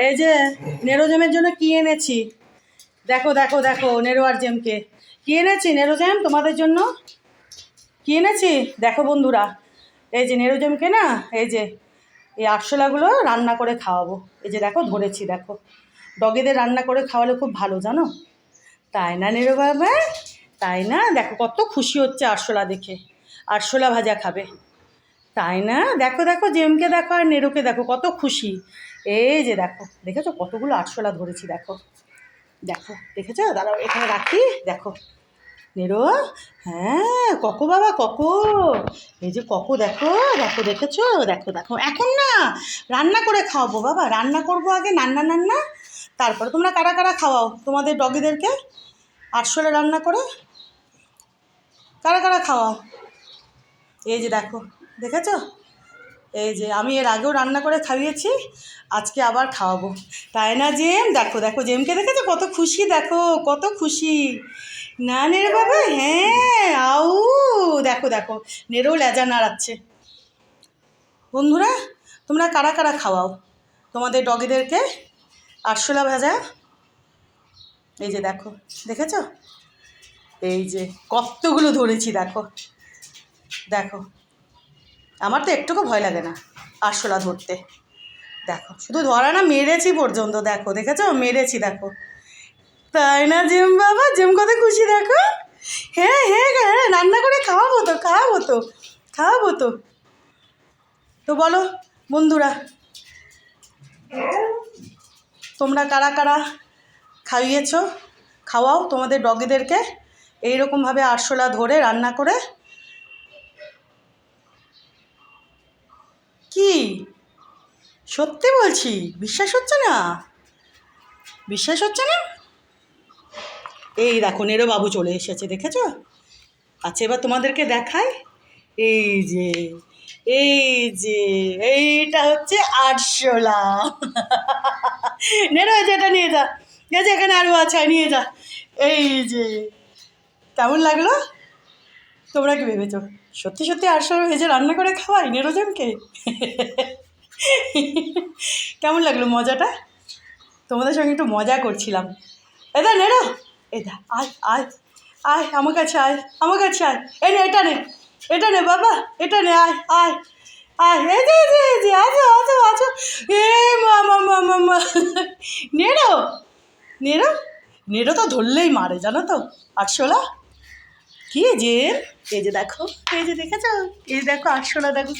এই যে নেরোজেমের জন্য কি এনেছি দেখো দেখো দেখো, নেরো আর জেমকে কি এনেছি। নেরোজেম তোমাদের জন্য কি এনেছি দেখো বন্ধুরা। এই যে নেরোজেমকে না, এই যে এই আরশোলাগুলো রান্না করে খাওয়াবো। এই যে দেখো ধরেছি, দেখো ডগেদের রান্না করে খাওয়ালে খুব ভালো জানো। তাই না নেরো বাবা? তাই না? দেখো কত খুশি হচ্ছে আরশোলা দেখে, আরশোলা ভাজা খাবে। তাই না? দেখো দেখো জেমকে দেখো আর নেরোকে দেখো কত খুশি। এই যে দেখো, দেখেছো কতগুলো আরশোলা ধরেছি, দেখো দেখো দেখেছো। দাঁড়াও এখানে রাখি, দেখো নেরো। হ্যাঁ ককো বাবা ককো, এই যে ককো দেখো দেখো, দেখেছো দেখো দেখো। এখন না রান্না করে খাওয়াবো বাবা, রান্না করবো আগে নান্না নান্না, তারপরে তোমরা কারা কারা খাওয়াও তোমাদের ডগিদেরকে আরশোলা রান্না করে, কারা কারা খাওয়াও। এই যে দেখো দেখেছো, এই যে আমি এর আগেও রান্না করে খাইয়েছি, আজকে আবার খাওয়াবো। তাই না জেম? দেখো দেখো জেমকে দেখেছো কত খুশি, দেখো কত খুশি। না নেরো বাবা, হ্যাঁ আউ দেখো দেখো নেরো লেজা নাড়াচ্ছে। বন্ধুরা তোমরা কারা কারা খাওয়াও তোমাদের ডগিদেরকে আরশোলা ভাজা? এই যে দেখো দেখেছো, এই যে কতগুলো ধরেছি দেখো দেখো। আমার তো একটুকু ভয় লাগে না আরশোলা ধরতে, দেখো শুধু ধরা না, মেরেছি পর্যন্ত, দেখো দেখেছো মেরেছি দেখো। তাই না জেম বাবা? জেম কত খুশি দেখো। হ্যাঁ হ্যাঁ হ্যাঁ রান্না করে খাওয়াবো তো, খাওয়াবো তো, খাওয়াবো তো। তো বলো বন্ধুরা তোমরা কারা কারা খাইয়েছো, খাওয়াও তোমাদের ডগিদেরকে এইরকমভাবে আরশোলা ধরে রান্না করে। কি সত্যি বলছি, বিশ্বাস হচ্ছে না? বিশ্বাস হচ্ছে না? এই দেখো নেরো বাবু চলে এসেছে, দেখেছো? আচ্ছা এবার তোমাদেরকে দেখাই। এই যে এই যে এইটা হচ্ছে আরশোলা। নেরো এটা নিয়ে যা, এই যে এখানে আরও আছে, নিয়ে যা। এই যে কেমন লাগলো? তোমরা কি ভেবেছো সত্যি সত্যি আরশোলা ভেজে রান্না করে খাওয়াই নেরোজনকে? কেমন লাগলো মজাটা? তোমাদের সঙ্গে একটু মজা করছিলাম। এদা নেরো, এদা আয় আয় আয় আমার কাছে, আয় আমার কাছে আয়। এই নে এটা নে, এটা নে বাবা, এটা নে, আয় আয় আয়। এই যে এই যে আছো আছো আছো। এ মামা মামা মা, নেরো নেরো নেরো তো ধরলেই মারে জানো তো আরশোলা। কি যে এই যে দেখো, এই যে দেখেছো, এই দেখো আরশোলা দেখো কি